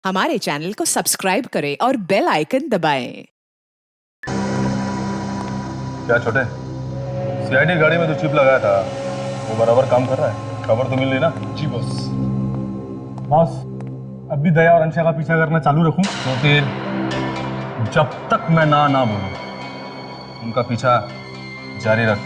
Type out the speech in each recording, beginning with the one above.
हमारे चैनल को सब्सक्राइब करें और बेल आइकन दबाएं। क्या छोटे, सीआईडी गाड़ी में जो चिप लगाया था वो बराबर काम कर रहा है? खबर तो मिल रही ना? जी बॉस। बॉस, अब भी दया और अंशा का पीछा करना चालू रखूं? तो फिर जब तक मैं ना बोलूं उनका पीछा जारी रख।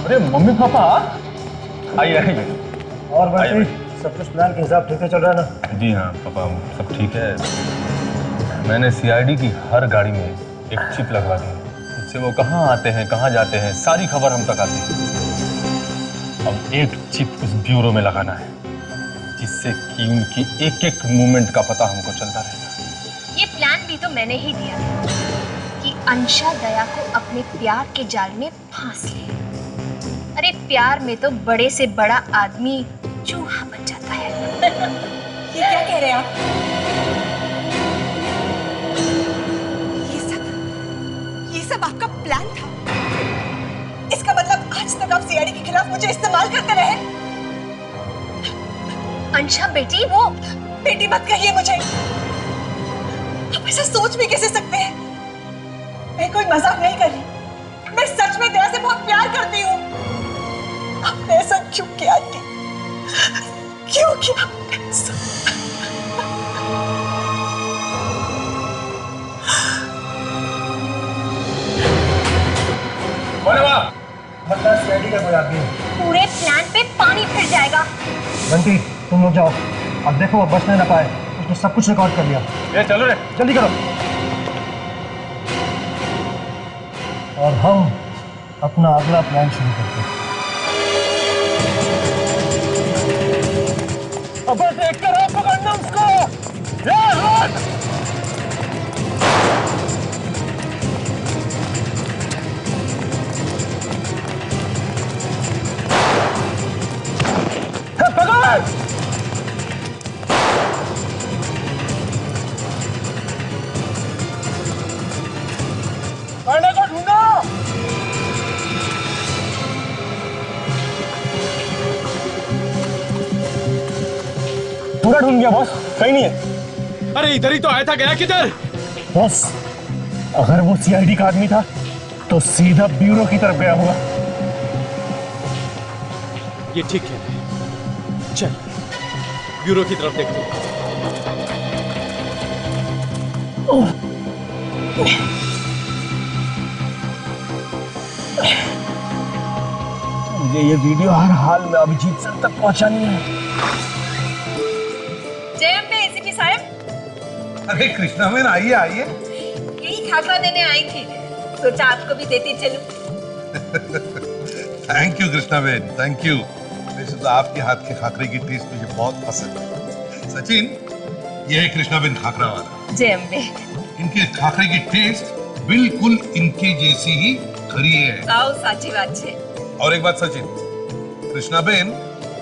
अरे मम्मी पापा, आइए आइए। और भाई सब कुछ प्लान के हिसाब ठीक से चल रहा है ना? जी हाँ पापा, सब ठीक है। मैंने सीआईडी की हर गाड़ी में एक चिप लगवा दी है, जिससे वो कहाँ आते हैं कहाँ जाते हैं सारी खबर हम तक आती है। अब एक चिप उस ब्यूरो में लगाना है जिससे कि उनकी एक एक मूवमेंट का पता हमको चलता रहेगा। ये प्लान भी तो मैंने ही दिया कि अंशा दया को अपने प्यार के जाल में फांस ले। अरे प्यार में तो बड़े से बड़ा आदमी चूहा बन जाता है। ये क्या कह रहे हैं आप? ये सब आपका प्लान था? इसका मतलब आज तक आप सीआईडी के खिलाफ मुझे इस्तेमाल करते रहे? अंशा बेटी, वो बेटी मत कहिए मुझे। आप ऐसा सोच भी कैसे सकते हैं? मैं कोई मजाक नहीं कर रही, मैं सच में दया से बहुत प्यार करती हूँ। आपने ऐसा क्यों किया आंटी? क्यों किया ऐसा? मतलब सीआईडी का कोई आदमी पूरे प्लान पे पानी फिर जाएगा। बंटी, तुम लोग जाओ, अब देखो वो बचने ना पाए। उसने सब कुछ रिकॉर्ड कर लिया। ये चलो रे, जल्दी करो। और हम अपना अगला प्लान शुरू करते हैं। अब देख कर पकड़ना उसको। पकड़ को ढूंढो। पूरा ढूंढ गया बॉस, कहीं नहीं है। अरे इधर ही तो आया था, गया किधर? बॉस, अगर वो सीआईडी का आदमी था तो सीधा ब्यूरो की तरफ गया होगा। ये ठीक है, चल ब्यूरो की तरफ देखते हैं। मुझे ये वीडियो हर हाल में अभिजीत सर तक पहुंचानी है। जय अम्बे एसीपी साहब। अरे कृष्णा बहन, आइए आइए। यही खाखरा देने आई थी, सोचा आपको भी देती चलूं। थैंक यू कृष्णा बहन, थैंक यू। वैसे तो आपके हाथ के खाकरे की टेस्ट मुझे बहुत पसंद है। सचिन, ये है कृष्णा बहन खाकरा वाला। जय अम्बे। इनके खाकरे की टेस्ट बिल्कुल इनके जैसी ही खरी है। आओ साची बात छे। और एक बात सचिन, कृष्णा बहन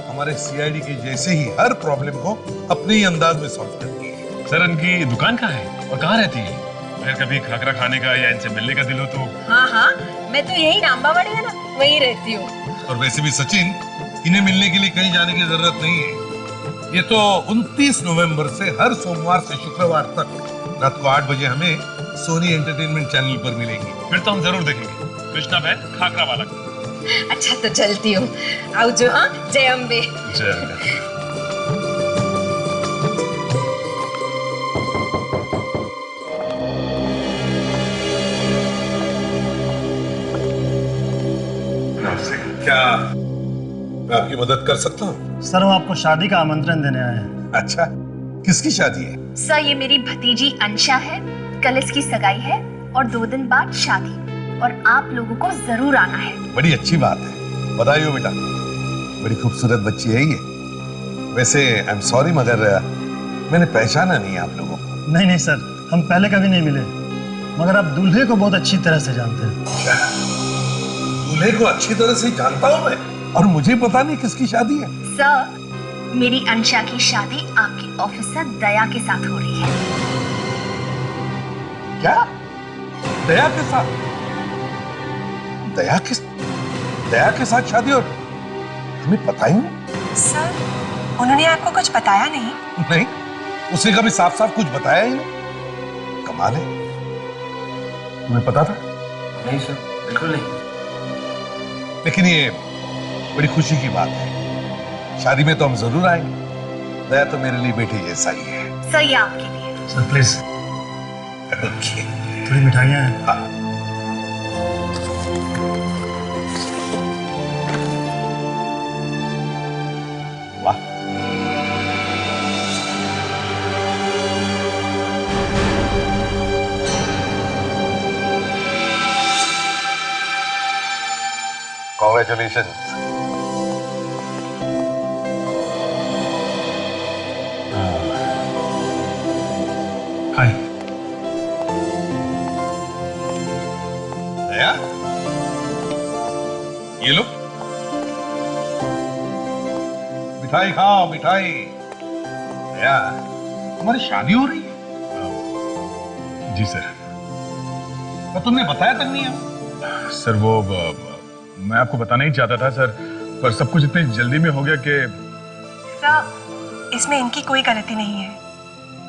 हमारे सीआईडी के जैसे ही हर प्रॉब्लम को अपने ही अंदाज में सॉल्व करती है। सर इनकी दुकान कहाँ है और कहाँ रहती है? अगर कभी खाकरा खाने का या इनसे मिलने का दिल हो तो। हाँ हाँ, मैं तो यही रामबावाड़ी है ना, वहीं रहती हूँ। और वैसे भी सचिन, इन्हें मिलने के लिए कहीं जाने की जरूरत नहीं है। ये तो 29 नवंबर से हर सोमवार से शुक्रवार तक रात को 8 बजे हमें सोनी एंटरटेनमेंट चैनल पर मिलेंगी। फिर तो हम जरूर देखेंगे कृष्णा बहन खाकरा वाला। अच्छा तो चलती हूँ, आओ जो। हाँ, जय अम्बे। क्या मैं आपकी मदद कर सकता हूँ? सर, हम आपको शादी का आमंत्रण देने आए हैं। अच्छा, किसकी शादी है? सर, ये मेरी भतीजी अंशा है, कल इसकी सगाई है और 2 दिन बाद शादी, और आप लोगों को जरूर आना है। बड़ी अच्छी बात है, बधाई हो बेटा। बड़ी खूबसूरत बच्ची है ये। वैसे आई एम सॉरी मगर मैंने पहचाना नहीं आप लोगों को। नहीं नहीं सर, हम पहले कभी नहीं मिले, मगर आप दूल्हे को बहुत अच्छी तरह से जानते हैं। क्या? दूल्हे को अच्छी तरह से जानता हूँ मैं, और मुझे पता नहीं किसकी शादी है। सर, मेरी अंशा की शादी आपके ऑफिसर दया के साथ हो रही है। क्या? दया के साथ? दया के साथ शादी? और हमें पता ही नहीं। सर उन्होंने आपको कुछ बताया नहीं? नहीं, उसने कभी साफ साफ कुछ बताया ही नहीं। कमाल है। तुम्हें पता था? नहीं सर, बिल्कुल नहीं। लेकिन ये बड़ी खुशी की बात है। शादी में तो हम जरूर आएंगे। दया तो मेरे लिए बेटी जैसा ही है। सही आपके लिए। Sir please okay. थोड़ी मिठाइयाँ हैं। हाँ। वाह, कॉन्ग्रेचुलेशंस। हाय। दया, ये लो मिठाई खाओ, मिठाई। दया, तुम्हारी शादी हो रही है? जी सर। तो तुमने बताया तक नहीं है? सर वो मैं आपको बताना ही चाहता था सर, पर सब कुछ इतनी जल्दी में हो गया कि सर इसमें इनकी कोई गलती नहीं है।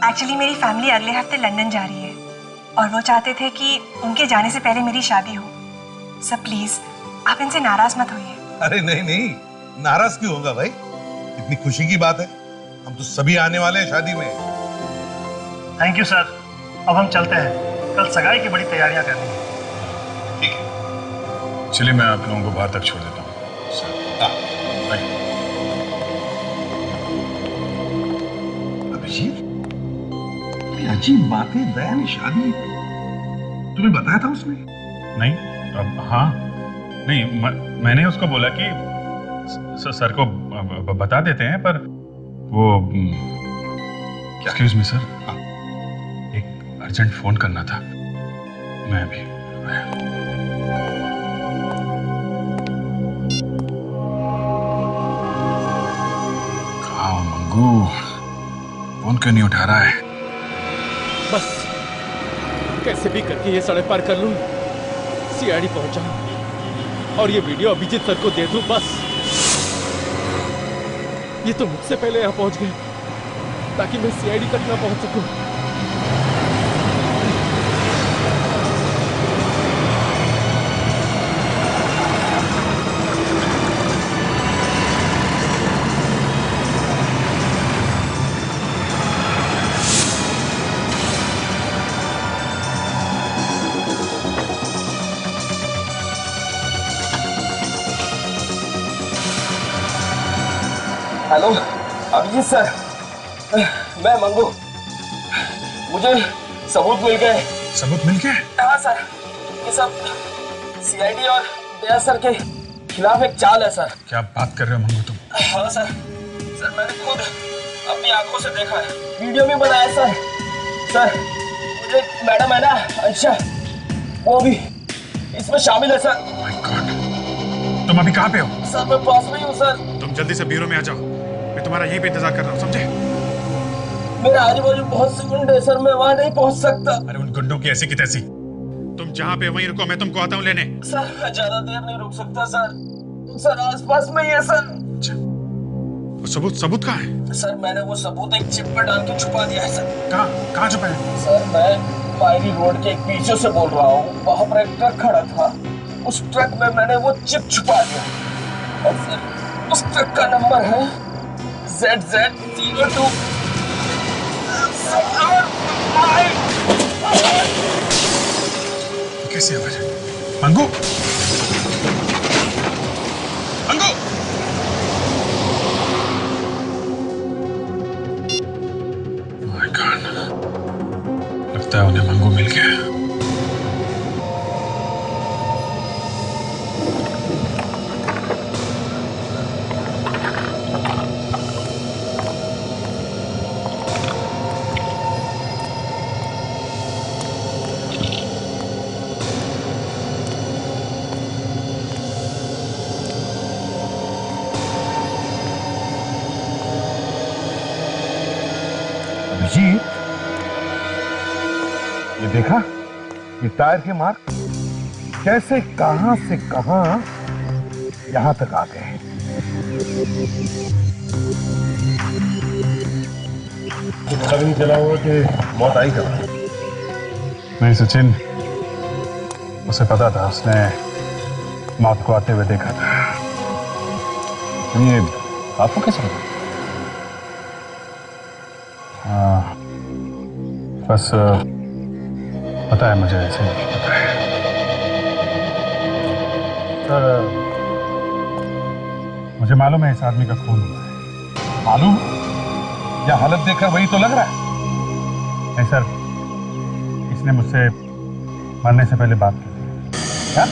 एक्चुअली मेरी फैमिली अगले हफ्ते लंदन जा रही है और वो चाहते थे कि उनके जाने से पहले मेरी शादी हो। सर प्लीज आप इनसे नाराज मत होइए। अरे नहीं नहीं, नाराज क्यों होगा भाई? इतनी खुशी की बात है। हम तो सभी आने वाले हैं शादी में। Thank you sir. अब हम चलते हैं, कल सगाई की बड़ी तैयारियां करनी है। ठीक है। चलिए मैं आप लोगों को बाहर तक छोड़ देता हूँ सर। अभिजीत, ये अजीब बात है। दया ने शादी तुम्हें बताया था उसने? नहीं, अब हाँ नहीं, मैंने उसको बोला कि सर को बता देते हैं, पर वो एक्सक्यूज मी सर, एक अर्जेंट फोन करना था। मैं अभी कहाँ मंगू, फोन क्यों नहीं उठा रहा है? बस कैसे भी करके ये सड़क पार कर लूं, सीआईडी पहुंच जाऊं और ये वीडियो अभिजीत सर को दे दूं। बस ये तो मुझसे पहले यहां पहुंच गए ताकि मैं सीआईडी तक ना पहुंच सकूं। हेलो अभिजीत सर, मैं मंगू। मुझे सबूत मिल गए। सबूत मिल गया? हाँ सर, ये सब सीआईडी और दया सर के खिलाफ एक चाल है सर। क्या बात कर रहे हो मंगू तुम? हाँ सर, सर मैंने खुद अपनी आंखों से देखा है, वीडियो भी बनाया सर। सर मुझे मैडम है ना अंशा, वो भी इसमें शामिल है सर। माय गॉड, तुम अभी कहाँ पे हो? सर मैं पास में ही हूँ सर। तुम जल्दी से ब्यूरो में आ जाओ, मैं तुम्हारा यहीं पे इंतजार कर रहा हूँ, समझे? मेरे आजू बाजू बहुत से गुंडे सर, मैं वहाँ नहीं पहुँच सकता। अरे उन गुंडों की ऐसी की तैसी, तुम जहाँ पे वहीं रुको, मैं तुमको आता हूँ लेने। सर मैं ज्यादा देर नहीं रुक सकता सर। सर आसपास में ही है सर। अच्छा, वो सबूत कहाँ है? सर मैंने वो सबूत एक चिप पे डाल के छुपा दिया है सर। कहाँ छुपा है? सर मैं पायरी रोड के एक पीछे से बोल रहा हूँ, वहाँ पर एक ट्रक खड़ा था, उस ट्रक में मैंने वो चिप छुपा दिया और फिर उस ट्रक का नंबर है ZZ02। कैसे आवाज? मंगू, मंगू! माय गॉड, लगता है उन्हें मंगू मिल गया। अभिजीत, ये देखा, ये टायर के मार्क कैसे कहां से कहां यहां तक आ गए हैं। पता भी नहीं चला हुआ कि मौत आई कब। नहीं सचिन, उसे पता था, उसने मौत को आते हुए देखा था। ये आपको कैसे पता? हाँ, बस पता है मुझे, ऐसे ही पता है। सर, मुझे मालूम है इस आदमी का खून हुआ है। मालूम? या हालत देखकर वही तो लग रहा है। नहीं सर, इसने मुझसे मरने से पहले बात की थी। क्या?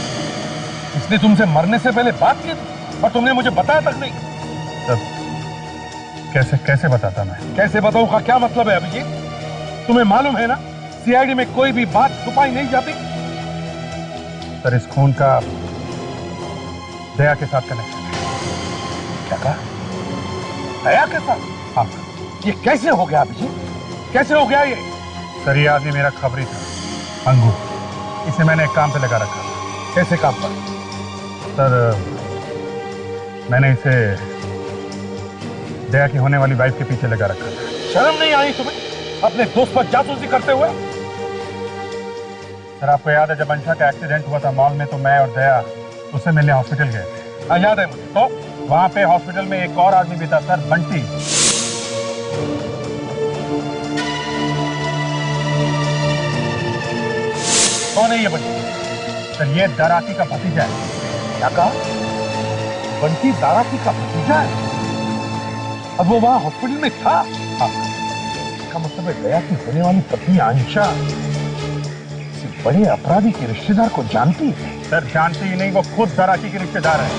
इसने तुमसे मरने से पहले बात की थी और तुमने मुझे बताया तक नहीं? सर, कैसे कैसे बताता मैं? कैसे बताऊं का क्या मतलब है अभिजीत? तुम्हें मालूम है ना, सीआईडी में कोई भी बात छुपाई नहीं जाती। सर, इस खून का दया के साथ कनेक्शन है। क्या कहा? दया के साथ? हाँ ये कैसे हो गया अभिजीत? कैसे हो गया ये? सर, ये आदमी मेरा खबरी था, अंगू। इसे मैंने एक काम पे लगा रखा था। कैसे काम पर? सर, मैंने इसे दया की होने वाली वाइफ के पीछे लगा रखा था। शर्म नहीं आई तुम्हें अपने दोस्त पर जासूसी करते हुए? सर, आपको याद है जब अंशा का एक्सीडेंट हुआ था मॉल में, तो मैं और दया उससे मिलने हॉस्पिटल गए थे। हाँ, याद है मुझे। तो वहां पे हॉस्पिटल में एक और आदमी भी था सर, बंटी। कौन है ये बंटी? सर, ये दाराकी का भतीजा है। क्या कहा? बंटी दाराकी का भतीजा है? अब वो वहां हॉस्पिटल में था? हाँ। इसका मतलब है दया की होने वाली पत्नी अंशा किसी बड़े अपराधी के रिश्तेदार को जानती है। सर, जानती ही नहीं, वो खुद दाराकी के रिश्तेदार है।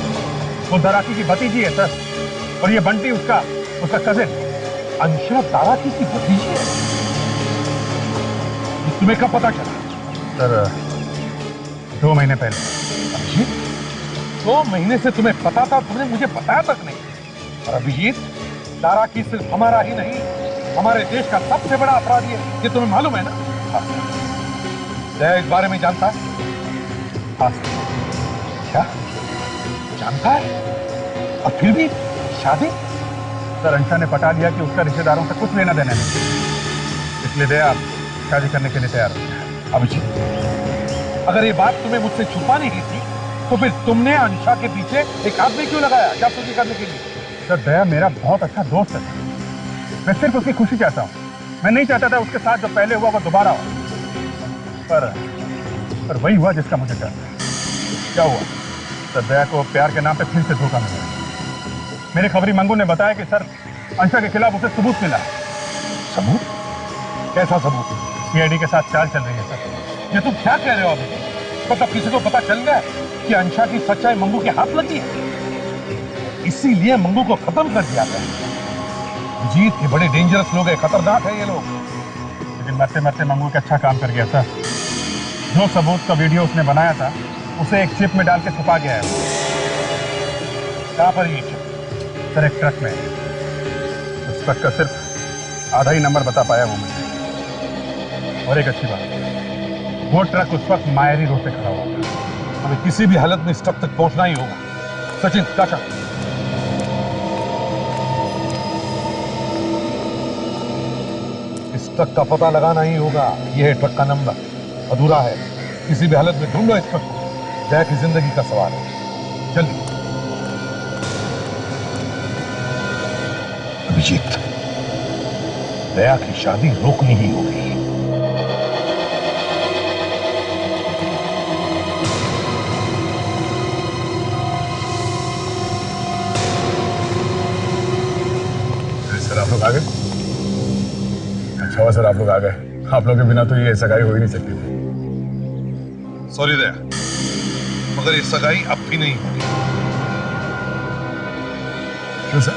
वो दाराकी की भतीजी है सर, और ये बंटी उसका कजिन। अंशा दाराकी की भतीजी है? ये तुम्हें कब पता चला? सर, 2 महीने पहले। अभिजीत, 2 महीने से तुम्हें पता था, तुमने मुझे बताया तक नहीं। और अभिजीत, दाराकी सिर्फ हमारा ही नहीं, हमारे देश का सबसे बड़ा अपराधी है, ये तुम्हें मालूम है ना? दया इस बारे में जानता है? हाँ सर। क्या जानता है? और फिर भी शादी? सर, अंशा ने पटा लिया कि उसका रिश्तेदारों से कुछ लेना देना नहीं, इसलिए दया शादी करने के लिए तैयार हो गया। अभिजीत, अगर ये बात तुम्हें मुझसे छुपानी ही थी, तो फिर तुमने अंशा के पीछे एक आदमी क्यों लगाया जासूसी करने के लिए? सर, दया मेरा बहुत अच्छा दोस्त है। मैं सिर्फ उसकी खुशी चाहता हूँ। मैं नहीं चाहता था उसके साथ जो पहले हुआ वो दोबारा हो। पर वही हुआ जिसका मुझे डर था। क्या हुआ? सर, दया को प्यार के नाम पे फिर से धोखा मिला। मेरे खबरी मंगू ने बताया कि सर, अंशा के खिलाफ उसे सबूत मिला। सबूत? कैसा सबूत? सीआईडी के साथ चाल चल रही है सर। ये तुम क्या कह रहे हो अभी? मतलब किसी को पता चल गया कि अंशा की सच्चाई मंगू के हाथ लगी है, इसीलिए मंगू को खत्म कर दिया गया। जीत के बड़े डेंजरस लोग हैं, खतरनाक है ये लोग। लेकिन मरते मरते मंगू एक अच्छा काम कर गया सर। जो सबूत का वीडियो उसने बनाया था, उसे एक चिप में डाल के छुपा गया है। कहां पर ये चिप? सर, एक ट्रक में। उस ट्रक का सिर्फ आधा ही नंबर बता पाया वो मुझे। और एक अच्छी बात, वो ट्रक उस वक्त मायरी रोड पे खड़ा हुआ था। हमें किसी भी हालत में इस ट्रक तक पहुंचना ही होगा। सचिन, काका, इस ट्रक का पता लगाना ही होगा। यह है ट्रक का नंबर, अधूरा है। किसी भी हालत में ढूंढो इस ट्रक को। दया की जिंदगी का सवाल है। जल्दी। अभिजीत, दया की शादी रोकनी ही होगी। सर, आप लोग आ गए? अच्छा हुआ सर, आप लोग आ गए। आप लोगों के बिना तो ये सगाई हो ही नहीं सकती थी। सॉरी दया, मगर ये सगाई अब भी नहीं होगी। क्यों सर?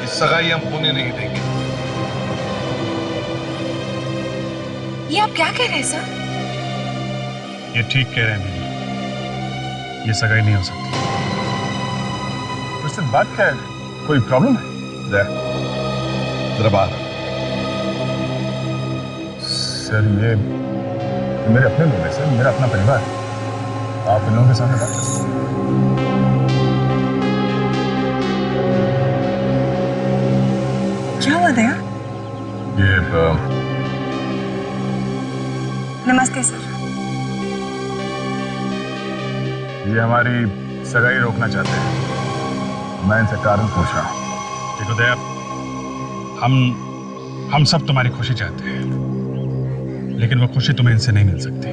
इस सगाई हम होने नहीं देंगे। ये आप क्या कह रहे हैं सर? ये ठीक कह रहे हैं दीदी, ये सगाई नहीं हो सकती। उससे बात क्या है? कोई प्रॉब्लम है? दया, जरा बाहर। सर, ये मेरे अपने लोग हैं सर, मेरा अपना परिवार है। आप इन लोगों के सामने बात कर सकते हैं। क्या हुआ दया? ये नमस्ते सर। ये हमारी सगाई रोकना चाहते हैं। मैं इनसे कारण पूछ रहा हूँ। देखो दया, हम सब तुम्हारी खुशी चाहते हैं, लेकिन वो खुशी तुम्हें इनसे नहीं मिल सकती।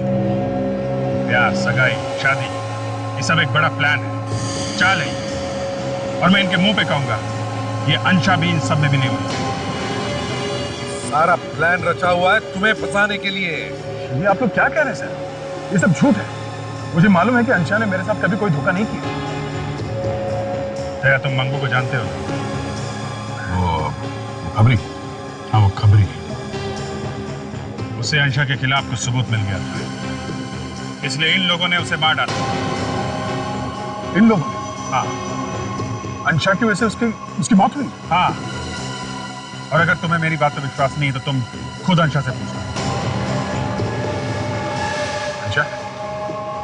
प्यार, सगाई, शादी, ये सब एक बड़ा प्लान है, चाल है। और मैं इनके मुंह पे कहूंगा, ये अंशा भी इन सब में भी नहीं होनी चाहिए। सारा प्लान रचा हुआ है तुम्हें फंसाने के लिए। ये आप लोग क्या कह रहे हैं सर? ये सब झूठ है। मुझे मालूम है कि अंशा ने मेरे साथ कभी कोई धोखा नहीं किया। दया, तुम मंगू को जानते हो? वो खबरी? हाँ, वो खबरी। उसे अंशा के खिलाफ कुछ सबूत मिल गया था, इसलिए इन लोगों ने उसे मार डाला। इन लोगों ने? हाँ। अंशा की वजह से उसकी मौत हुई? हाँ। और अगर तुम्हें मेरी बात पर विश्वास नहीं है तो तुम खुद अंशा से पूछो। अंशा,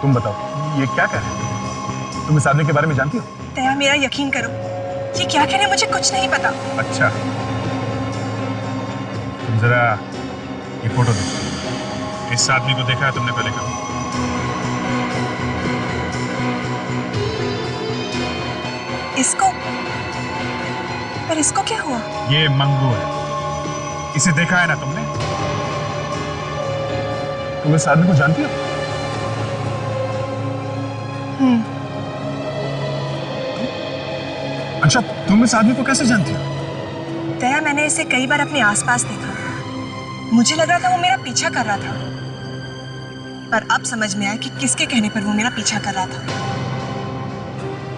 तुम बताओ, ये क्या कह रहे हो? तुम इस आदमी के बारे में जानती हो? दया, मेरा यकीन करो, ये क्या कह रहे हैं मुझे कुछ नहीं पता। अच्छा, तुम जरा ये फोटो देखो। इस आदमी को देखा है तुमने पहले कभी? इसको? पर इसको क्या हुआ? ये मंगू है। इसे देखा है ना तुमने? तुम इस आदमी को जानती हो? अच्छा, तुम इस आदमी को कैसे जानती हो? दया, मैंने इसे कई बार अपने आसपास देखा। मुझे लग रहा था वो मेरा पीछा कर रहा था, पर अब समझ में आया कि किसके कहने पर वो मेरा पीछा कर रहा था।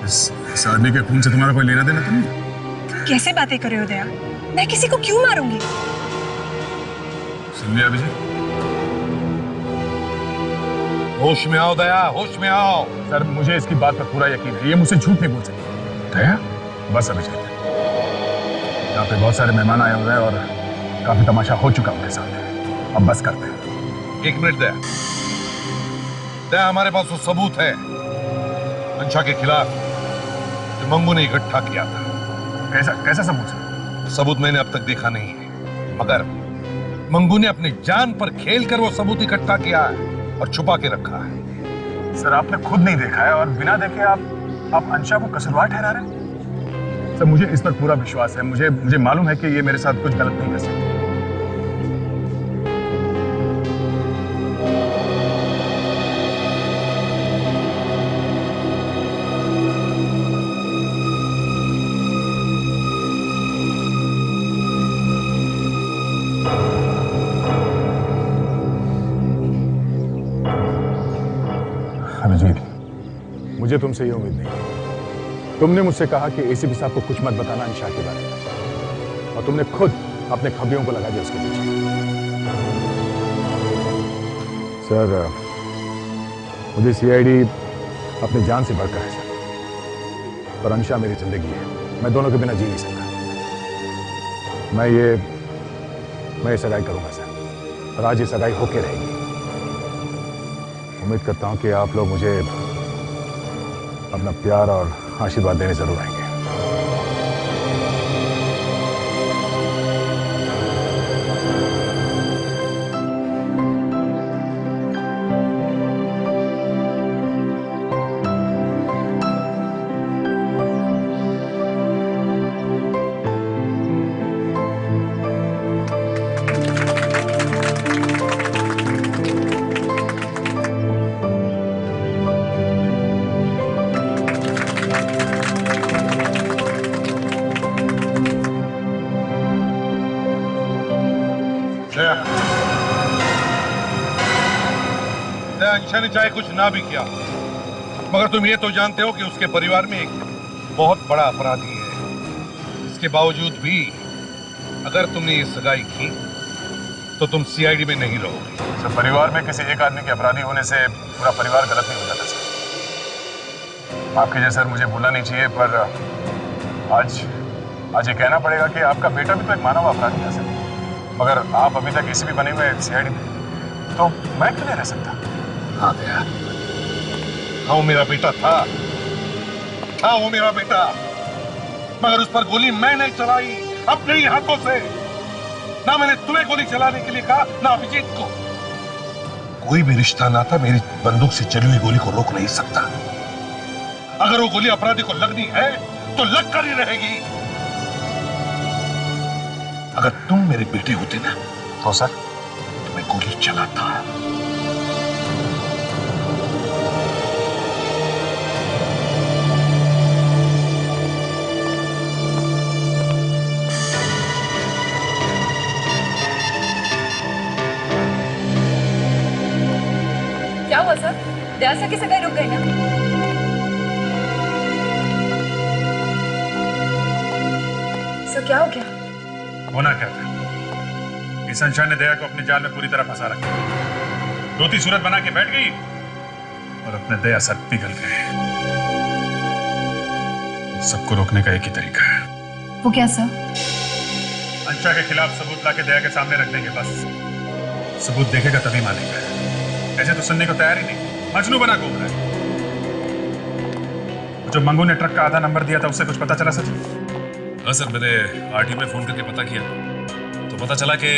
इस आदमी के खून से तुम्हारा कोई लेना देना तो नहीं? तुम कैसे बातें कर रहे हो दया? मैं किसी को क्यों मारूंगी? सुन लिया विजय? होश में आओ दया, होश में आओ। सर, मुझे इसकी बात पर पूरा यकीन है। ये मुझसे झूठ नहीं बोल सकती। दया, बस अभी चलते हैं। यहाँ पे बहुत सारे मेहमान आए हुए हैं और काफी तमाशा हो चुका उनके साथ। अब बस करते हैं। एक मिनट दया। दया, हमारे पास वो सबूत है अंशा के खिलाफ जो मंगू ने इकट्ठा किया था। कैसा सबूत है? सबूत मैंने अब तक देखा नहीं है, मगर मंगू ने अपनी जान पर खेलकर वो सबूत इकट्ठा किया है और छुपा के रखा है। सर, आपने खुद नहीं देखा है और बिना देखे आप अंशा को कसूरवार ठहरा रहे हैं? सर, मुझे इस पर पूरा विश्वास है। मुझे मालूम है कि ये मेरे साथ कुछ गलत नहीं कर सकती। अभिजीत, मुझे तुमसे ये उम्मीद नहीं। तुमने मुझसे कहा कि एसीपी साहब को कुछ मत बताना अंशा के बारे में, और तुमने खुद अपने खबरियों को लगा दिया उसके पीछे। सर, मुझे सीआईडी अपनी जान से बढ़कर है सर, पर अंशा मेरी जिंदगी है। मैं दोनों के बिना जी नहीं सकता। मैं ये सगाई करूंगा सर, और आज ये सगाई होके रहेगी। उम्मीद करता हूं कि आप लोग मुझे अपना प्यार और आशीर्वाद देने जरूर आएंगे। अंशा ने चाहे कुछ ना भी किया, मगर तुम ये तो जानते हो कि उसके परिवार में एक बहुत बड़ा अपराधी है। इसके बावजूद भी अगर तुमने ये सगाई की तो तुम सीआईडी में नहीं रहोगे। सर, परिवार में किसी एक आदमी के अपराधी होने से पूरा परिवार गलत नहीं हो जाता सर। माफ कीजिए सर, मुझे भूलना नहीं चाहिए, पर आज ये कहना पड़ेगा कि आपका बेटा भी तो एक मानव अपराधी है सर, मगर आप अभी तक एसीपी बने हुए सीआईडी में। तो मैं क्यों नहीं रह सकता? हाँ गया। हाँ वो मेरा बेटा था। हाँ वो मेरा बेटा, मगर उस पर गोली मैं नहीं चलाई अपने ही हाथों से। ना मैंने तुम्हें गोली चलाने के लिए कहा, ना अभिजीत को। कोई भी रिश्ता नाता मेरी बंदूक से चली हुई गोली को रोक नहीं सकता। अगर वो गोली अपराधी को लगनी है तो लग कर ही रहेगी। अगर तुम मेरे बेटे होते ना तो सर तो मैं गोली चलाता। क्या हुआ सर? दयासा की सगाई रुक गई ना? सर क्या हो गया? होना क्या था? इस संशय ने दया को अपने जाल में पूरी तरह फंसा रखा। रोती सूरत बना के बैठ गई और अपने दया सर पिघल गए। सबको रोकने का एक ही तरीका है। वो क्या सर? अंशा के खिलाफ सबूत लाके दया के सामने रख देंगे बस। सबूत देखेगा तभी मानेगा। ऐसे तो सुनने को तैयार ही नहीं, मजनू बना घूम रहा है। जो मंगू ने ट्रक का आधा नंबर दिया था उससे कुछ पता चला सच? हाँ सर, मैंने आरटीओ में फोन करके पता किया तो पता चला कि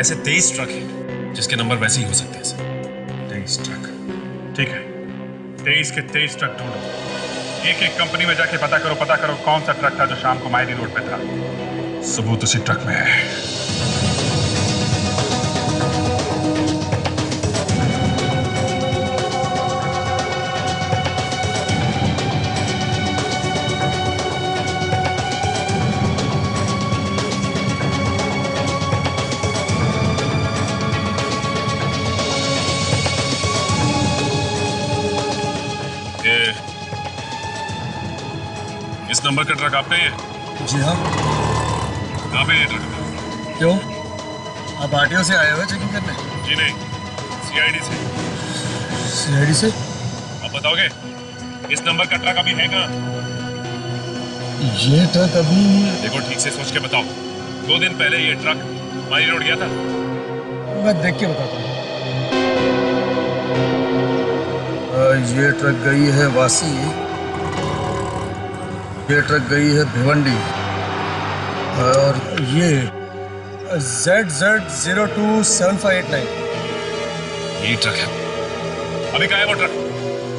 ऐसे 23 ट्रक हैं जिसके नंबर वैसे ही हो सकते हैं सर। 23 ट्रक, ठीक है। 23 के 23 ट्रक ढूंढो। एक एक कंपनी में जाके पता करो कौन सा ट्रक था जो शाम को मायरी रोड पे था। सबूत उसी ट्रक में है। इस नंबर का ट्रक आपका ही है? जी हाँ। कहाँ पे ये ट्रक? क्यों, आप आरटीओ से आए हुए चेकिंग करने? जी नहीं, सीआईडी से। सीआईडी से? आप बताओगे इस नंबर का ट्रक अभी है कहाँ? ये ट्रक अभी... देखो ठीक से सोच के बताओ। 2 दिन पहले ये ट्रक मारी रोड गया था? मैं देख के बताता हूँ। ये ट्रक गई है वासी, ये ट्रक गई है भिवंडी, और ये ZZ027589 यही ट्रक है। अभी कहाँ है वो ट्रक?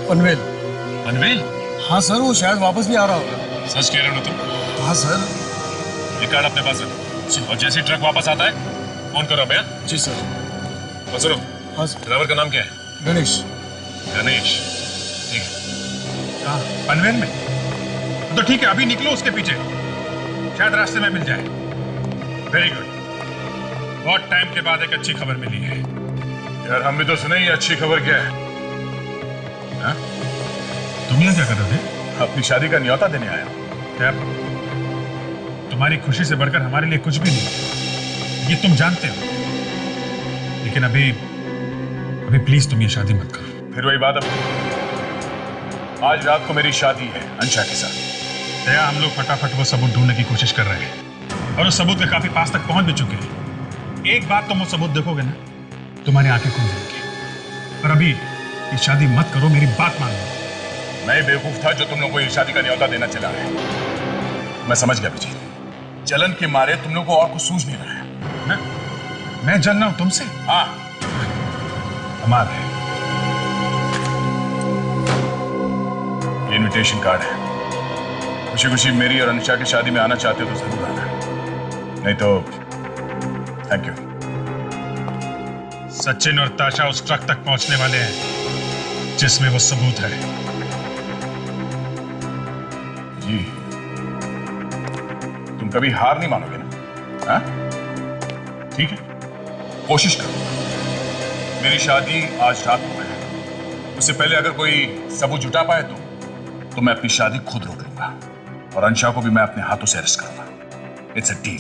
पनवेल। पनवेल? हाँ सर, वो शायद वापस भी आ रहा होगा। सच कह रहे हो ना तुम? हाँ सर। ये कार्ड अपने पास रखो और जैसे ट्रक वापस आता है फोन करो भैया। जी सर। और सुनो, हाँ सर। ड्राइवर का नाम क्या है? गणेश। गणेश, ठीक है। कहाँ? पनवेल में? तो ठीक है, अभी निकलो उसके पीछे, शायद रास्ते में मिल जाए। Very good. बहुत टाइम के बाद एक अच्छी खबर मिली है। यार हम भी तो सुने, ये अच्छी खबर क्या है? हाँ? तुम यहाँ क्या कर रहे थे? अपनी शादी का न्योता देने आया। क्या तुम्हारी खुशी से बढ़कर हमारे लिए कुछ भी नहीं, ये तुम जानते हो। लेकिन अभी प्लीज तुम ये शादी मत करो। फिर वही बात, आज रात को मेरी शादी है अंशा के साथ। दया, हम लोग फटाफट वो सबूत ढूंढने की कोशिश कर रहे हैं और उस सबूत में काफी पास तक पहुंच भी चुके हैं। एक बात तुम वो सबूत देखोगे ना, तुम्हारी आंखें खुल जाएंगी। पर अभी ये शादी मत करो, मेरी बात मान लो। मैं बेवकूफ था जो तुम लोगों को ये शादी का न्योता देना चला है। मैं समझ गया विजय, जलन के मारे तुम लोगों को और कुछ सूझ नहीं रहा है। मैं जल रहा हूं तुमसे? हाँ, हमारा है। ये इनविटेशन कार्ड है। खुशी खुशी मेरी और अनुषा की शादी में आना चाहते हो तो जरूर आना, नहीं तो थैंक यू। सचिन और ताशा उस ट्रक तक पहुंचने वाले हैं जिसमें वो सबूत है। जी, तुम कभी हार नहीं मानोगे ना? हाँ? ठीक है, कोशिश करो। मेरी शादी आज रात को है, उससे पहले अगर कोई सबूत जुटा पाए तो मैं अपनी शादी खुद रोक लूंगा और अंशा को भी मैं अपने हाथों से अरेस्ट करूंगा। It's a deal.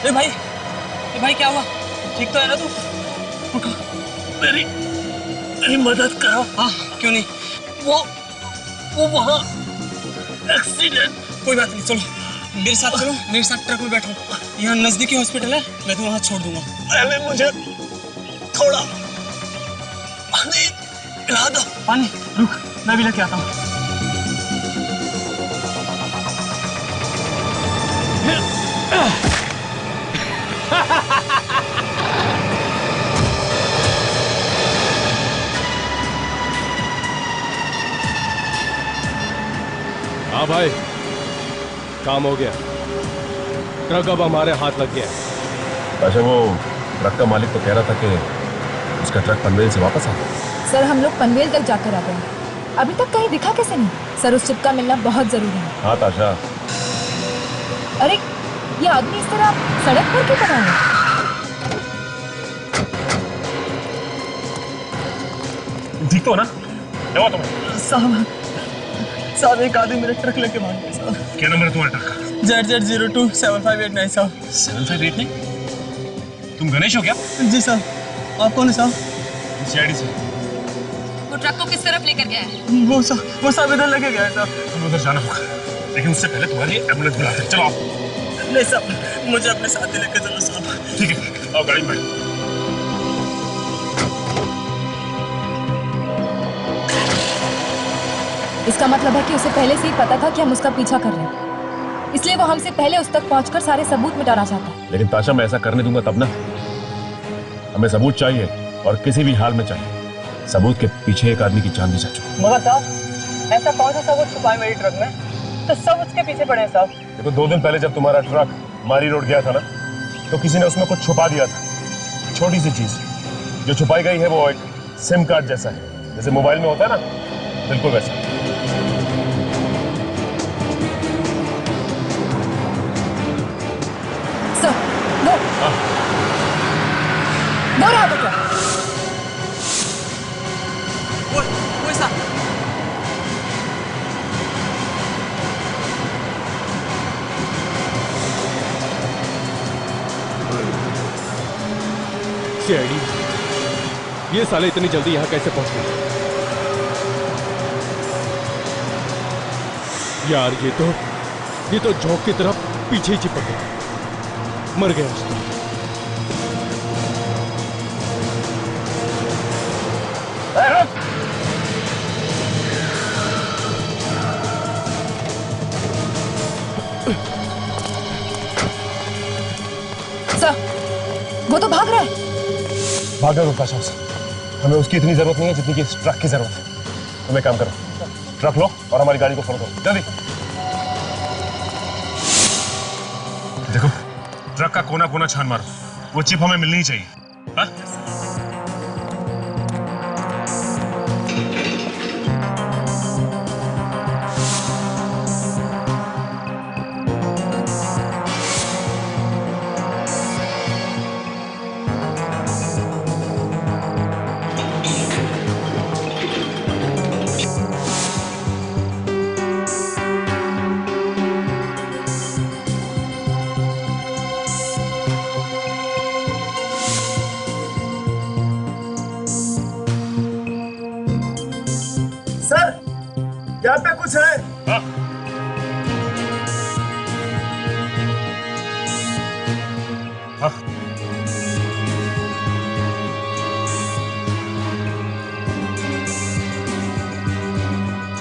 ए भाई क्या हुआ? ठीक तो है ना तू? उठो, मेरी मदद करो। हाँ, क्यों नहीं? वो वहाँ एक्सीडेंट। कोई बात नहीं, चलो मेरे साथ चलो, मेरे साथ ट्रक में बैठो। यहाँ नजदीकी हॉस्पिटल है, मैं तुम्हें वहाँ छोड़ दूंगा। पहले मुझे थोड़ा पानी पिला दो। पानी? रुक, मैं भी लेके आता हूँ। हाँ भाई, काम हो गया। ट्रक अब हमारे हाथ लग गया। अच्छा, वो ट्रक का मालिक तो कह रहा था कि उसका ट्रक पनवेल से वापस आ गया। सर, हम लोग पनवेल तक जाकर आ गए, अभी तक कहीं दिखा कैसे नहीं? सर, उस चिप का मिलना बहुत जरूरी है। हाँ ताशा। अरे, ये आदमी इस तरह सड़क पर क्यों खड़ा है? ठीक तो हो ना? क्या हुआ तुम्हें? साहब एक आदमी मेरा ट्रक लेके भाग गया साहब। क्या नंबर है तुम्हारा ट्रक का? ZZ027589 साहब। 7589? तुम गणेश हो क्या? जी साहब। आप कौन है साहब? CID से। वो ट्रक को किस तरफ लेकर गया है? वो साहब इधर लेके गया है साहब। तुम्हें उधर जाना होगा, लेकिन उससे पहले तुम्हारे लिए एम्बुलेंस बुलाते हैं। चलो आप। नहीं साहब, मुझे अपने साथ ही लेके चलो साहब। ठीक है, आओ गाड़ी में बैठो। इसका मतलब है कि उसे पहले से ही पता था कि हम उसका पीछा कर रहे हैं, इसलिए वो हमसे पहले उस तक पहुंचकर सारे सबूत मिटाना चाहता है। लेकिन ताशा, मैं ऐसा करने दूंगा तब ना। हमें सबूत चाहिए, और किसी भी हाल में चाहिए। सबूत के पीछे एक आदमी की जान भी जा चुकी। मगर साहब, ऐसा कौन सा सबूत छुपा है मेरी ट्रक में? तो सब उसके पीछे पड़े हैं साहब। देखो, 2 दिन पहले जब तुम्हारा ट्रक मारी रोड गया था ना, तो किसी ने उसमें कुछ छुपा दिया था। छोटी सी चीज जो छुपाई गई है, वो एक सिम कार्ड जैसा है, जैसे मोबाइल में होता है ना, बिल्कुल वैसा। सर, वो रहा वो ट्रक। वो साहब। CID, ये साले इतनी जल्दी यहाँ कैसे पहुंच गए? यार, ये तो झोंक की तरफ पीछे ही चिपक गया। मर गया उसको। सर, वो तो भाग रहा है। भागा दो ताशा से। हमें उसकी इतनी जरूरत नहीं है जितनी कि इस ट्रक की जरूरत है। तुम एक काम करो, ट्रक लो और हमारी गाड़ी को फॉलो करो, जल्दी। देखो, ट्रक का कोना कोना छान मारो, वो चिप हमें मिलनी ही चाहिए। हाँ? सर, यहाँ पे कुछ है। हाँ? हाँ?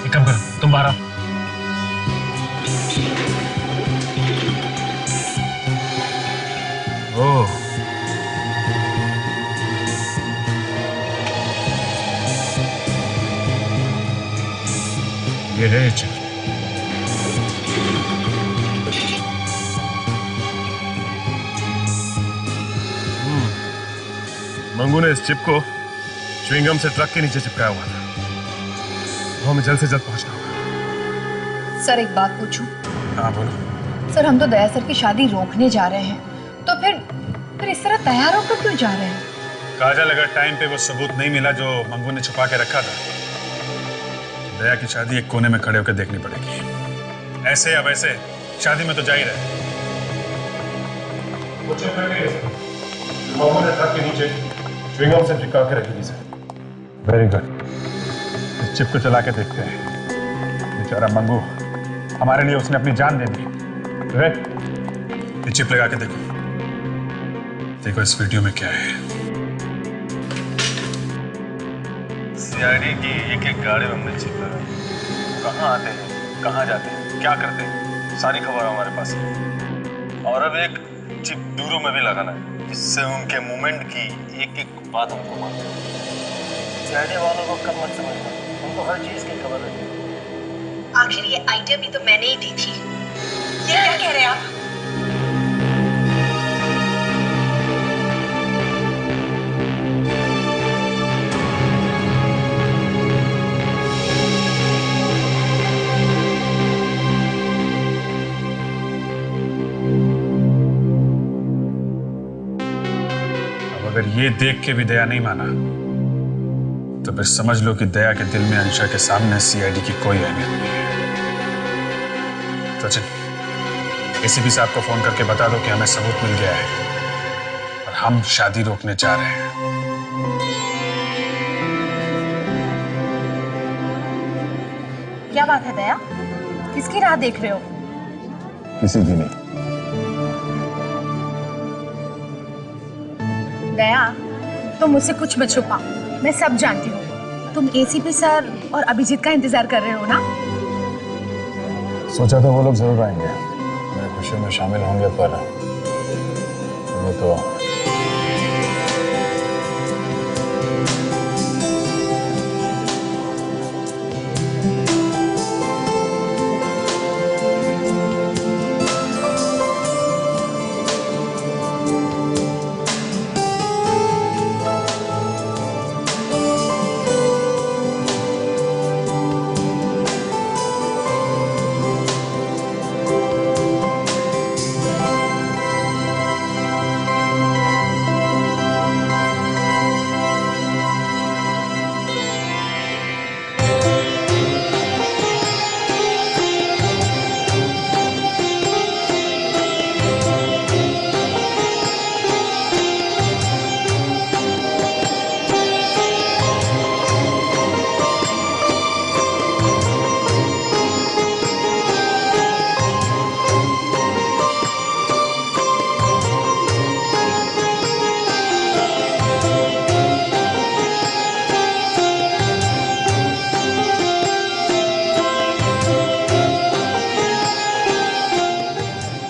एक काम करो, तुम बाहर आओ। ओह, ये है चिप। मंगू ने इस चिप को च्युइंगम से ट्रक के नीचे चिपकाया हुआ था। वो हमें जल्द से जल्द पहुंचना होगा। सर, एक बात पूछूं? हाँ बोलो। सर, हम तो दया सर की शादी रोकने जा रहे हैं, तो फिर इस तरह तैयार होकर क्यों जा रहे हैं? काजल, अगर टाइम पे वो सबूत नहीं मिला जो मंगू ने छुपा के रखा था, दया की शादी एक कोने में खड़े होकर देखनी पड़ेगी। ऐसे या वैसे शादी में तो जा ही रहे। वो चिप मिल गई है। मामू ने ट्रक के नीचे च्युइंगम से चिपका के रखी थी सर। Very good. इस चिप को चला के देखते हैं। बेचारा मंगू, हमारे लिए उसने अपनी जान दे दी। ये चिप लगा के देखो। देखो इस वीडियो में क्या है। सीआईडी की एक गाड़ी में हमने चिप लगाई। कहाँ आते हैं, कहाँ जाते हैं, क्या करते हैं, सारी खबर हमारे पास है। और अब एक चिप दूरों में भी लगाना है, जिससे उनके मूवमेंट की एक एक बात हमको मालूम है। सीआईडी वालों को कम मत समझना, उनको हर चीज की खबर रहती है। आखिर ये आइडिया भी तो मैंने ही दी थी। ये क्या कह रहे हैं आप? अगर ये देख के भी दया नहीं माना तो फिर समझ लो कि दया के दिल में अंशा के सामने सीआईडी की कोई अहमियत नहीं है। सचिन, एसीपी साहब को फोन करके बता दो कि हमें सबूत मिल गया है और हम शादी रोकने जा रहे हैं। क्या बात है दया? किसकी राह देख रहे हो? किसी भी नहीं। दया, तुम मुझसे कुछ मत छुपा, मैं सब जानती हूँ। तुम एसीपी सर और अभिजीत का इंतजार कर रहे हो ना? सोचा था वो लोग जरूर आएंगे, मेरे खुशियों में शामिल होंगे, पर वो तो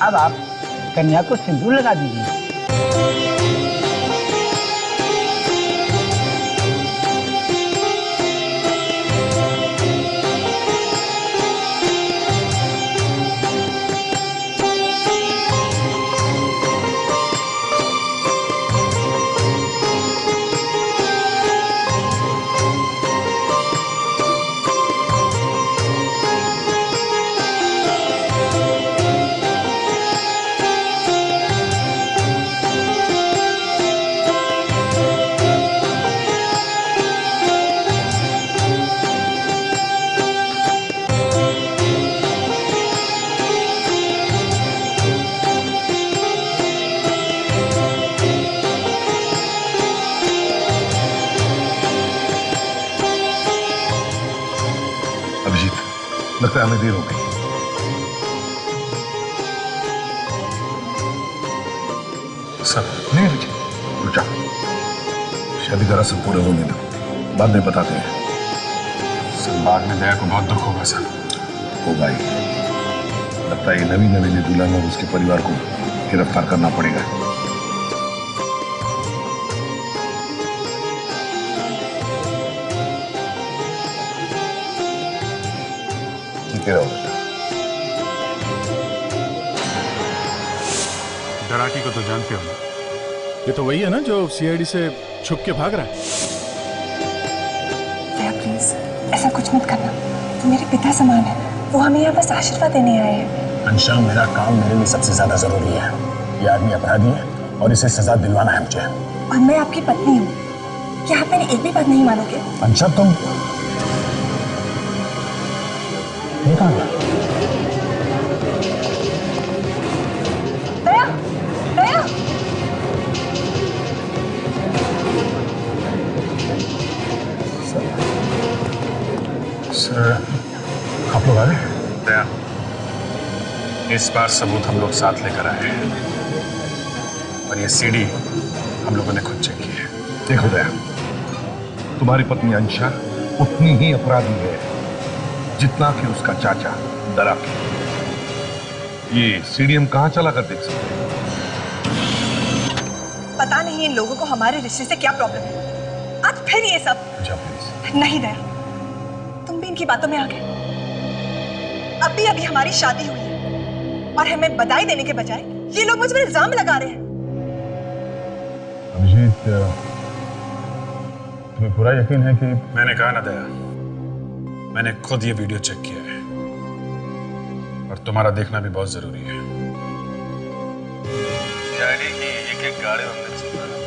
अब आप कन्या को सिंदूर लगा दीजिए। लगता है हमें देर हो गई। सब नहीं रुचि, रुक जा। शादी का रस्म पूरे होने दो, बाद में बताते हैं। सर, बाद में दया को बहुत दुख होगा सर। होगा ही। लगता है नवी नवीन दुल्हन और उसके परिवार को गिरफ्तार करना पड़ेगा। ठीक है, डराकी को तो जानते हो ना? ये तो वही है ना जो सीआईडी से छुप के भाग रहा है। दया प्लीज ऐसा कुछ मत करना, तुम मेरे पिता समान है, वो हमें यहाँ बस आशीर्वाद देने आए हैं। अंशा, मेरा काम मेरे लिए सबसे ज्यादा जरूरी है। ये आदमी अपराधी है और इसे सजा दिलवाना है मुझे। और मैं आपकी पत्नी हूँ, क्या आप मेरी एक भी बात नहीं मानोगे? अंशा, तुम ये कहाँ गया? दया, दया। इस बार सबूत हम लोग साथ लेकर आए हैं और ये सीडी हम लोगों ने खुद चेक की है। देखो दया, तुम्हारी पत्नी अंशा उतनी ही अपराधी है जितना कि उसका चाचा दराकी। ये सीडी हम कहां चला कर देख सकते हैं? पता नहीं इन लोगों को हमारे रिश्ते से क्या प्रॉब्लम है। आज फिर ये सब। जा प्लीज। नहीं दया, तुम भी इनकी बातों में आ गए। अभी अभी हमारी शादी हुई है और हमें बधाई देने के बजाय ये लोग मुझ पर इल्जाम लगा रहे हैं। अभिजीत, तुम्हें पूरा यकीन है कि मैंने कहा ना दया, मैंने खुद ये वीडियो चेक किया है और तुम्हारा देखना भी बहुत जरूरी है। सीआईडी की एक गाड़ी हमने चेक करा,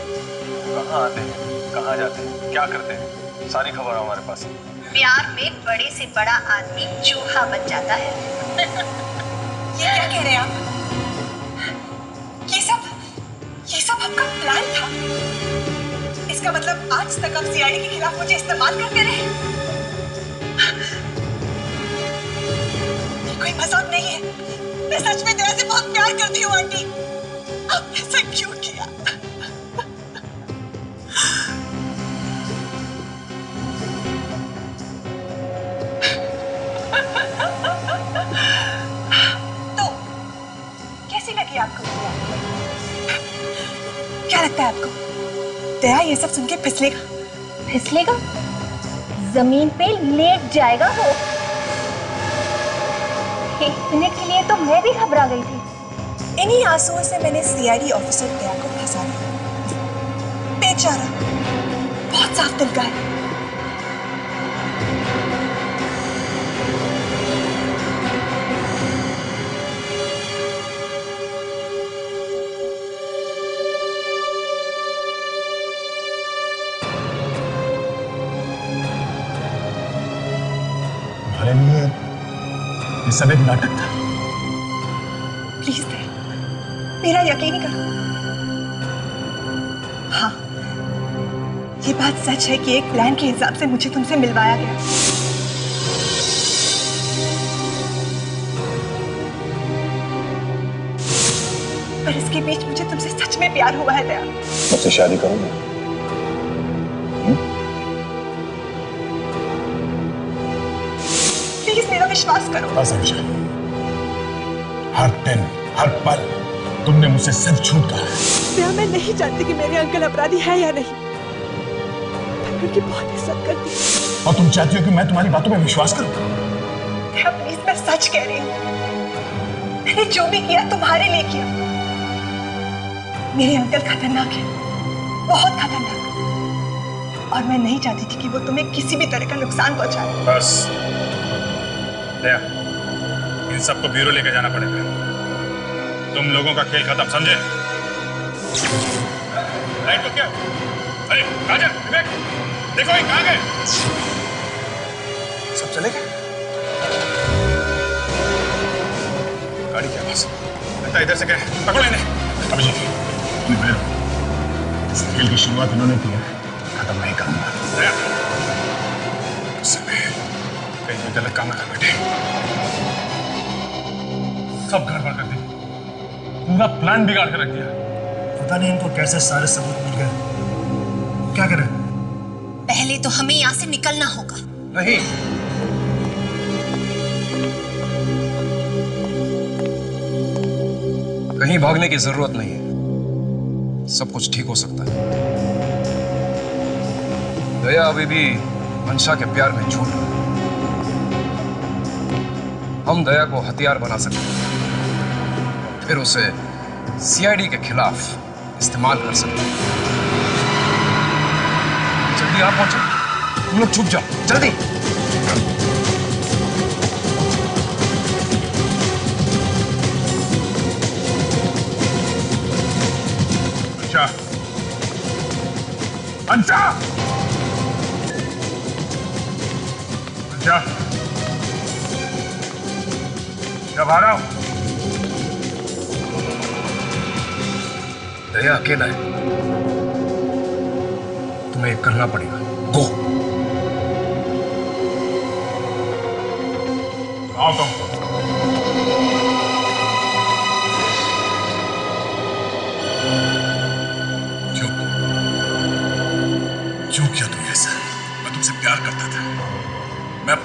कहाँ आते हैं, कहाँ जाते हैं, क्या करते हैं, सारी खबर हमारे पास है। प्यार में बड़े से बड़ा आदमी चूहा बन जाता है। ये क्या कह रहे हैं आप? ये सब आपका प्लान था? इसका मतलब आज तक आप सीआईडी के खिलाफ मुझे इस्तेमाल करते रहे? ये कोई मजाक नहीं है। मैं सच में दया से बहुत प्यार करती हूँ आंटी। आपने ऐसा क्यों किया? तो कैसी लगी आपको? क्या लगता है आपको दया ये सब सुन के फिसलेगा? फिसलेगा? जमीन पे लेट जाएगा वो। एक मिनट के लिए तो मैं भी घबरा गई थी। इन्हीं आंसुओं से मैंने सीआईडी ऑफिसर दया को फंसा दिया। बेचारा बहुत साफ दिल का है। तुम्हारे लिए ये सब एक नाटक था। प्लीज दया, मेरा यकीन करो। हाँ, ये बात सच है कि एक प्लान के हिसाब से मुझे तुमसे मिलवाया गया। पर इसके बीच मुझे तुमसे सच में प्यार हुआ है दया। मुझसे शादी करोगे? प्लीज मेरा विश्वास करो। असंशय, हर दिन हर पल तुमने मुझसे सिर्फ झूठ कहा है। दया, मैं नहीं जानती कि मेरे अंकल अपराधी है या नहीं। मैं उनकी बहुत इज्जत करती हूँ। और तुम चाहती हो कि मैं तुम्हारी बातों में विश्वास करूं? दया प्लीज, मैं सच कह रही हूँ। मैंने जो भी किया तुम्हारे लिए किया। मेरे अंकल खतरनाक है, बहुत खतरनाक। और मैं नहीं चाहती थी कि वो तुम्हें किसी भी तरह का नुकसान पहुंचाए। बस दया, इन सबको ब्यूरो लेके जाना पड़ेगा। तुम लोगों का खेल खत्म, समझे? लाइट को क्या? अरे राजन, विवेक, देखो ये कहाँ गए? सब चले गए? गाड़ी क्या पास? लगता है इधर से गए। पकड़ो इन्हें। अभिजीत, इस खेल की शुरुआत इन्होंने की है, खत्म नहीं करूंगा। दया, कहीं कोई गलत काम ना कर बैठे। सब गड़बड़ कर दी, पूरा प्लान बिगाड़ कर रख दिया। पता नहीं इनको कैसे सारे सबूत मिल गए। क्या करें? पहले तो हमें यहाँ से निकलना होगा। नहीं, कहीं भागने की जरूरत नहीं है, सब कुछ ठीक हो सकता है। दया अभी भी अंशा के प्यार में झूठ रहा है। हम दया को हथियार बना सकते हैं, फिर उसे सीआईडी के खिलाफ इस्तेमाल कर सकते हैं। जल्दी आप पहुंचो, तुम लोग छुप जाओ, जल्दी। अंशा, अंशा, अंशा, जब आ रहा हूं। दया अकेला है, तुम्हें एक करना पड़ेगा। गो। आओ तुम।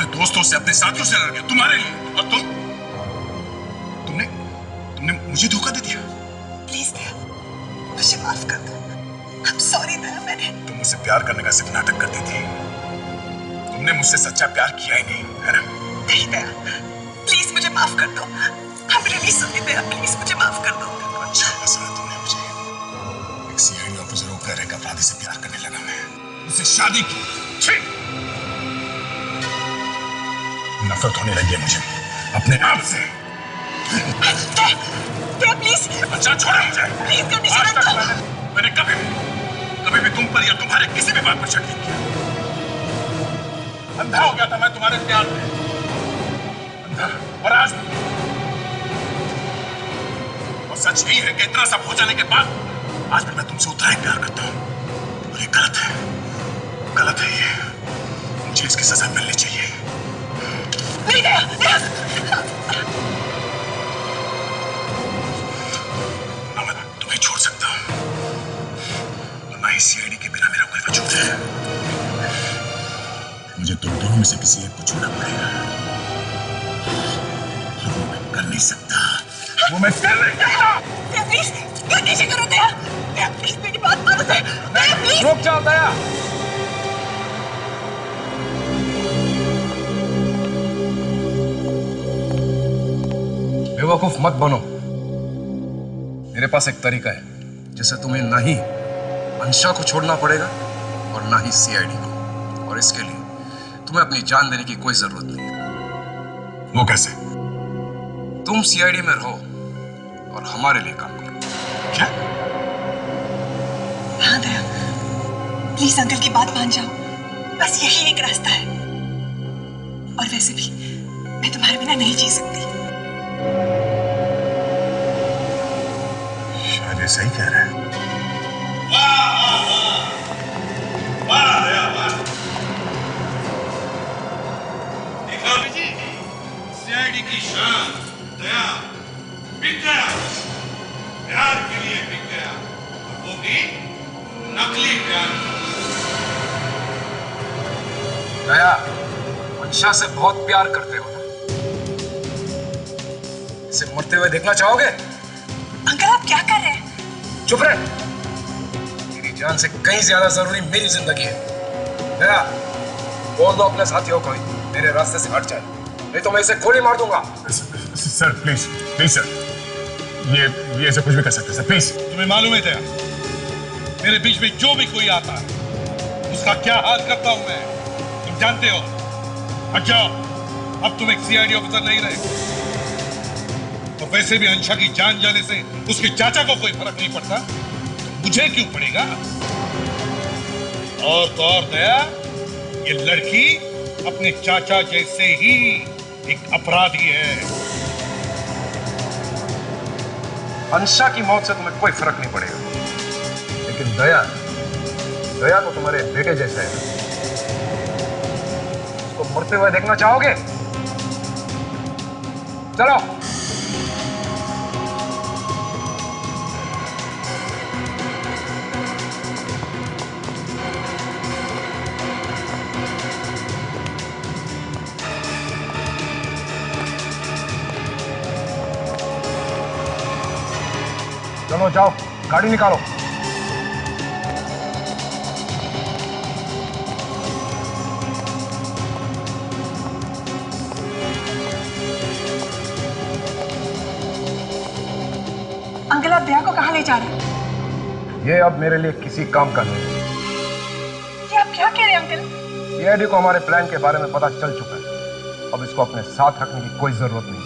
अपने दोस्तों से, अपने साथियों से लड़ गया तुम्हारे लिए, और तुमने मुझे धोखा दे दिया। प्लीज दया, मुझे माफ कर दो। I'm sorry दया, मैंने तुम मुझसे प्यार करने का सिर्फ नाटक करती थी, तुमने मुझसे सच्चा प्यार किया ही नहीं, है ना? नहीं दया, प्लीज मुझे माफ कर दो। I'm really sorry Daya, please मुझे माफ कर दो। अच्छा फंसाया तुमने मुझे। एक सीआईडी ऑफिसर होकर एक अपराधी से प्यार करने लगा मैं, उससे शादी की। छी! नफरत होने लगी है मुझे अपने आप से। दया प्लीज। अच्छा छोड़ो मुझे। प्लीज कंडीशन मत दो। मैंने कभी भी तुम पर या तुम्हारे किसी भी बात पर शक नहीं किया। अंधा हो गया था मैं तुम्हारे प्यार में, अंधा। और आज और सच ही है कि इतना सब हो जाने के बाद आज भी मैं तुमसे उतना ही प्यार करता हूं। और ये गलत है ये। मुझे इसकी सजा मिलनी चाहिए। नहीं दया, ना मैं तुम्हें छोड़ सकता हूं, और ना ही सीआईडी के बिना मेरा कोई वजूद है। मुझे तुम दोनों में से किसी एक को चुनना पड़ेगा, और वो मैं कर नहीं सकता। दया प्लीज कंडीशन करो। दया प्लीज मेरी बात मानो। दया प्लीज रुक जाओ दया। बेवकूफ मत बनो। मेरे पास एक तरीका है जिससे तुम्हें ना ही अंशा को छोड़ना पड़ेगा और ना ही सीआईडी को, और इसके लिए तुम्हें अपनी जान देने की कोई जरूरत नहीं। वो कैसे? तुम सीआईडी में रहो और हमारे लिए काम करो। क्या? हाँ दया, प्लीज अंकल की बात मान जाओ, बस यही एक रास्ता है। और वैसे भी मैं तुम्हारे बिना नहीं जी सकती। शायद ये सही कह रहा है। देखा जी, सीआईडी की शान दया बिक गया, प्यार के लिए बिक गया, और वो भी नकली प्यार। दया, अंशा से बहुत प्यार करते हो ना? इसे मरते हुए देखना चाहोगे? अंकल आप क्या कर रहे हैं? चुप रहे। मेरी जान से कहीं ज्यादा जरूरी मेरी जिंदगी है। दया, बोल दो अपने साथियों को मेरे रास्ते से हट जाए, नहीं तो मैं इसे गोली मार दूंगा। सर प्लीज सर, ये ऐसे कुछ भी कर सकते सर, प्लीज। तुम्हें मालूम है दया, मेरे बीच में जो भी कोई आता है उसका क्या हाल करता हूं मैं, तुम जानते हो। हट जाओ, अब तुम एक सीआईडी ऑफिसर नहीं रहे। और वैसे भी अंशा की जान जाने से उसके चाचा को कोई फर्क नहीं पड़ता, तो मुझे क्यों पड़ेगा? और तो और दया, ये लड़की अपने चाचा जैसे ही एक अपराधी है। अंशा की मौत से तुम्हें कोई फर्क नहीं पड़ेगा, लेकिन दया तो तुम्हारे बेटे जैसा है। उसको मरते हुए देखना चाहोगे? चलो। चलो जाओ, गाड़ी निकालो। अंकल आप दया को कहाँ ले जा रहे हैं? ये अब मेरे लिए किसी काम का नहीं। ये आप क्या कह रहे हैं अंकल? सीआईडी को हमारे प्लान के बारे में पता चल चुका है, अब इसको अपने साथ रखने की कोई जरूरत नहीं।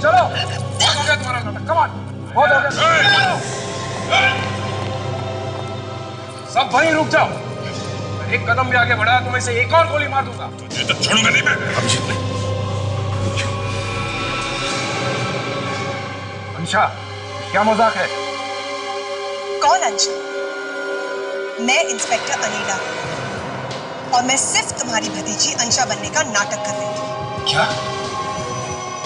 चलो, हो गया तुम्हारा नाटक, कम ऑन। बहुत हो गया। सब वहीं रुक जाओ। एक कदम भी आगे बढ़ाया तो मैं इसे एक और गोली मार दूंगा। तुझे तो छोड़ूंगा नहीं मैं। अभिजीत नहीं। अंशा, क्या मजाक है? कौन अंशा? मैं इंस्पेक्टर अनीला और मैं सिर्फ तुम्हारी भतीजी अंशा बनने का नाटक कर रही थी। क्या?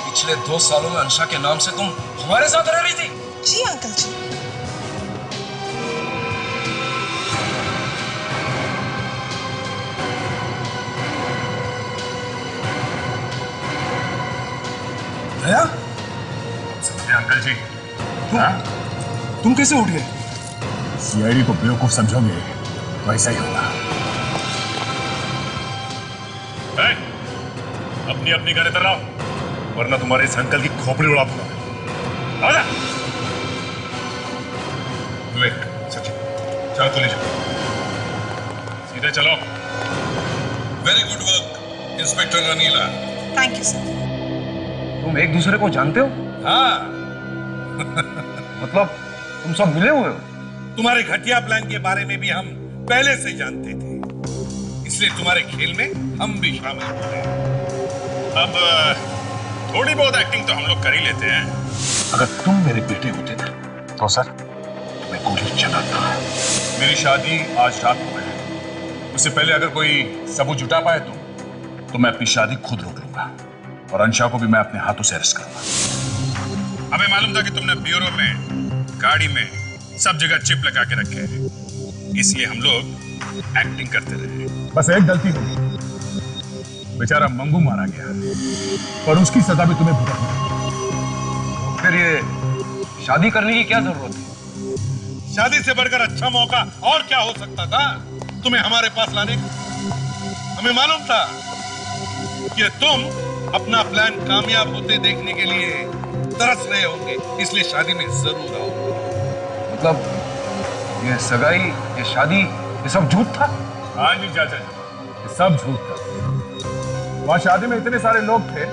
पिछले 2 सालों में अंशा के नाम से तुम हमारे साथ रह रही थी? जी अंकल जी। दया? समझे अंकल जी? तुम कैसे उठ गए? सीआईडी को बेवकूफ समझोगे वैसा ही होगा। अपनी अपनी घर इधर आओ, वरना तुम्हारे इस अंकल की खोपड़ी उड़ा दूंगा। आजा। विवेक, सचिन, चलो तो ले जाओ। सीधे चलो। Very good work inspector Anila. Thank you sir. तुम एक दूसरे को जानते हो? हाँ। मतलब तुम सब मिले हुए हो? तुम्हारे घटिया प्लान के बारे में भी हम पहले से जानते थे, इसलिए तुम्हारे खेल में हम भी शामिल हो गए। अब थोड़ी बहुत एक्टिंग तो हम लोग कर ही लेते हैं। अगर तुम मेरे बेटे होते ना तो सर मैं गोली चलाता। मेरी शादी आज रात को है, उससे पहले अगर कोई सबूत जुटा पाए तो मैं अपनी शादी खुद रोक लूंगा और अंशा को भी मैं अपने हाथों से अरेस्ट करूंगा। हमें मालूम था कि तुमने ब्यूरो में, गाड़ी में, सब जगह चिप लगा के रखे हैं, इसलिए हम लोग एक्टिंग करते रहे। बस एक गलती हुई, बेचारा मंगू मारा गया और उसकी सजा भी तुम्हें भुगतनी है। फिर ये शादी करने की क्या जरूरत है? शादी से बढ़कर अच्छा मौका और क्या हो सकता था तुम्हें हमारे पास लाने का? हमें मालूम था कि तुम अपना प्लान कामयाब होते देखने के लिए तरस रहे होंगे, इसलिए शादी में जरूर आओगे। मतलब ये सगाई, ये शादी, ये सब झूठ था? हाँ जी चाचा जी, ये सब झूठ था। वहां शादी में इतने सारे लोग थे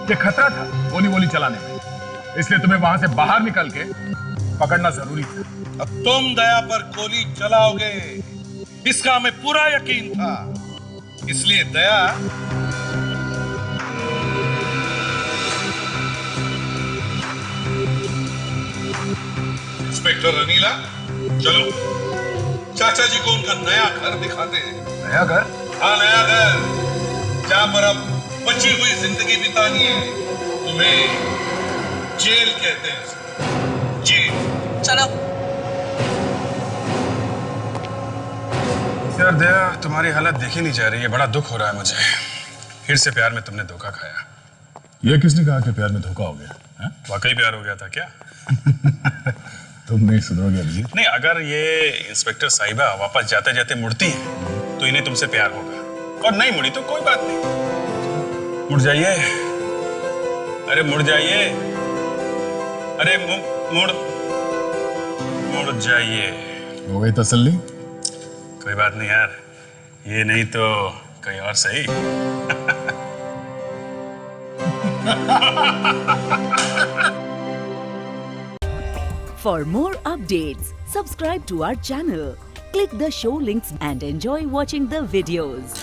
कि खतरा था गोली वोली चलाने में, इसलिए तुम्हें वहां से बाहर निकल के पकड़ना जरूरी था। अब तुम दया पर गोली चलाओगे इसका हमें पूरा यकीन था, इसलिए दया इंस्पेक्टर अनीला, चलो चाचा जी को उनका नया घर दिखाते हैं। नया घर? हाँ, नया घर, जहां पर अब बची हुई जिंदगी बितानी है। तुम्हें जेल कहते हैं, जेल। चलो। यार दया, तुम्हारी हालत देखी नहीं जा रही है, बड़ा दुख हो रहा है मुझे। फिर से प्यार में तुमने धोखा खाया। ये किसने कहा कि प्यार में धोखा हो गया? वाकई प्यार हो गया था क्या? तुम नहीं सुधरोगे अभिजीत। नहीं, अगर ये इंस्पेक्टर साहिबा वापस जाते जाते मुड़ती है तो इन्हें तुमसे प्यार होगा, और नहीं मुड़ी तो कोई बात नहीं। मुड़ जाइए, अरे मुड़ जाइए, अरे मुड़ जाइए। हो गई तसल्ली? कोई बात नहीं यार, ये नहीं तो कहीं और सही। For more updates, subscribe to our channel, click the show links and enjoy watching the videos.